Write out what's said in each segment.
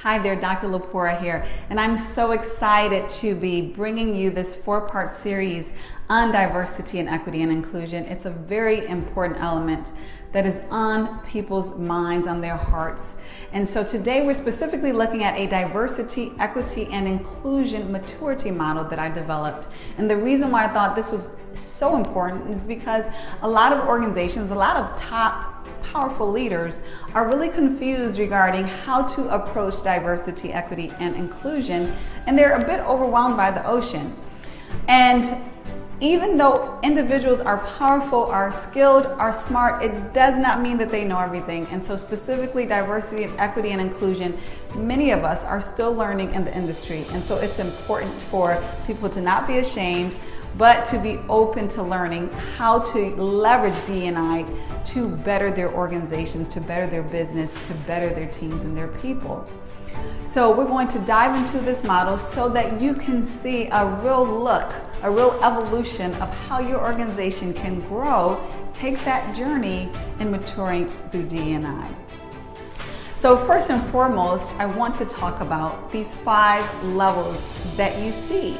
Hi there, Dr. Lepora here, and I'm so excited to be bringing you this 4-part series on diversity and equity and inclusion. It's a very important element that is on people's minds, on their hearts. And so today we're specifically looking at a diversity, equity, and inclusion maturity model that I developed. And the reason why I thought this was so important is because a lot of organizations, a lot of top powerful leaders are really confused regarding how to approach diversity, equity, and inclusion, and they're a bit overwhelmed by the ocean. And even though individuals are powerful, are skilled, are smart, it does not mean that they know everything. And so specifically diversity and equity and inclusion, many of us are still learning in the industry. And so it's important for people to not be ashamed, but to be open to learning how to leverage D&I to better their organizations, to better their business, to better their teams and their people. So we're going to dive into this model so that you can see a real look, a real evolution of how your organization can grow, take that journey in maturing through D&I. So first and foremost, I want to talk about these 5 levels that you see.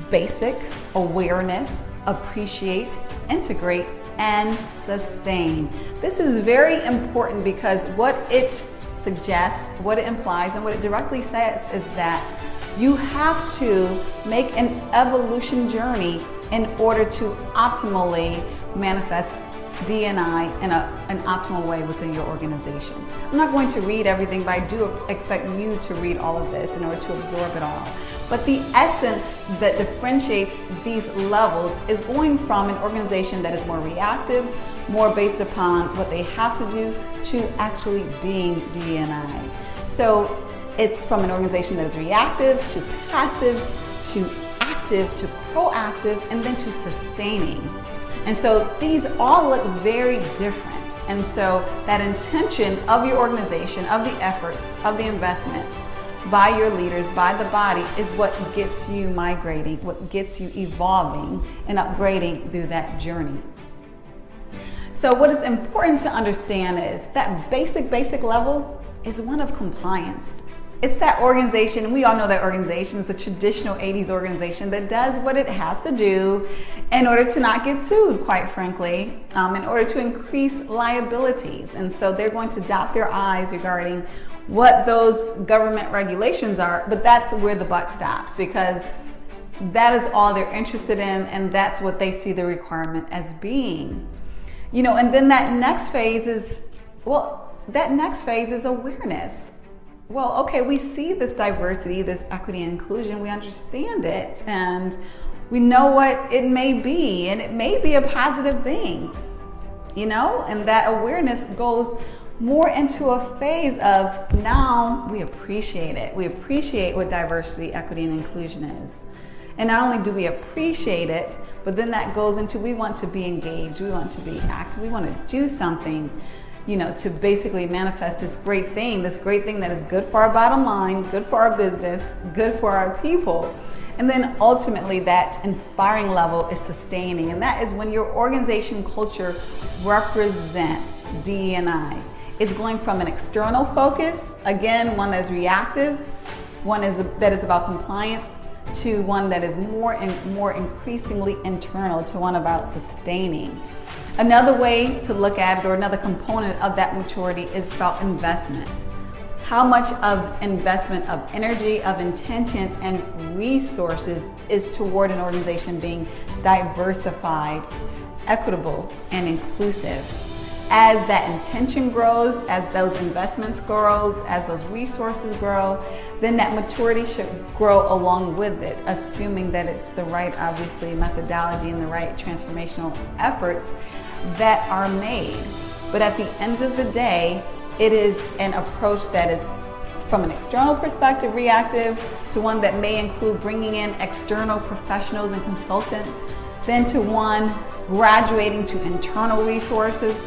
Basic, awareness, appreciate, integrate, and sustain. This is very important because what it suggests, what it implies, and what it directly says is that you have to make an evolution journey in order to optimally manifest D&I in an optimal way within your organization. I'm not going to read everything, but I do expect you to read all of this in order to absorb it all. But the essence that differentiates these levels is going from an organization that is more reactive, more based upon what they have to do, to actually being D&I. So it's from an organization that is reactive to passive to active to proactive and then to sustaining. And so these all look very different. And so that intention of your organization, of the efforts, of the investments by your leaders, by the body, is what gets you migrating, what gets you evolving and upgrading through that journey. So what is important to understand is that basic level is one of compliance. It's that organization, we all know that organization is the traditional 80s organization that does what it has to do in order to not get sued, quite frankly, in order to increase liabilities. And so they're going to dot their I's regarding what those government regulations are, but that's where the buck stops because that is all they're interested in and that's what they see the requirement as being. You know, and then that next phase is awareness. Well, okay, we see this diversity, this equity and inclusion, we understand it, and we know what it may be, and it may be a positive thing, you know, and that awareness goes more into a phase of now we appreciate it. We appreciate what diversity, equity, and inclusion is. And not only do we appreciate it, but then that goes into we want to be engaged, we want to be active, we want to do something, you know, to basically manifest this great thing that is good for our bottom line, good for our business, good for our people. And then ultimately that inspiring level is sustaining. And that is when your organization culture represents D&I. It's going from an external focus, again, one that is reactive, one that is about compliance, to one that is more increasingly internal, to one about sustaining. Another way to look at it, or another component of that maturity, is about investment. How much of investment of energy, of intention, and resources is toward an organization being diversified, equitable, and inclusive? As that intention grows, as those investments grows, as those resources grow, then that maturity should grow along with it, assuming that it's the right, obviously, methodology and the right transformational efforts that are made. But at the end of the day, it is an approach that is from an external perspective reactive to one that may include bringing in external professionals and consultants, then to one graduating to internal resources,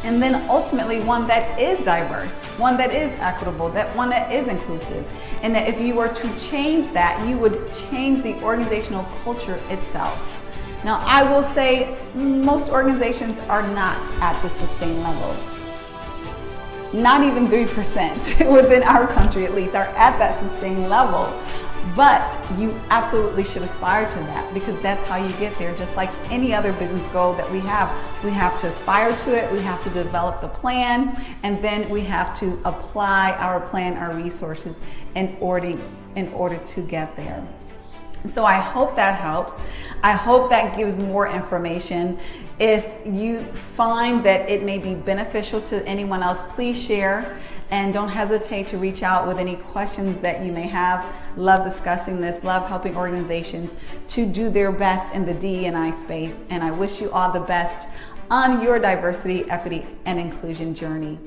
and then ultimately one that is diverse, one that is equitable, one that is inclusive. And that if you were to change that, you would change the organizational culture itself. Now, I will say most organizations are not at the sustain level. not even 3% within our country at least are at that sustained level. But you absolutely should aspire to that, because that's how you get there. Just like any other business goal that we have to aspire to it, we have to develop the plan, and then we have to apply our plan, our resources in order to get there. So I hope that helps. I hope that gives more information. If you find that it may be beneficial to anyone else, please share, and don't hesitate to reach out with any questions that you may have. Love discussing this, love helping organizations to do their best in the DE&I space, and I wish you all the best on your diversity, equity, and inclusion journey.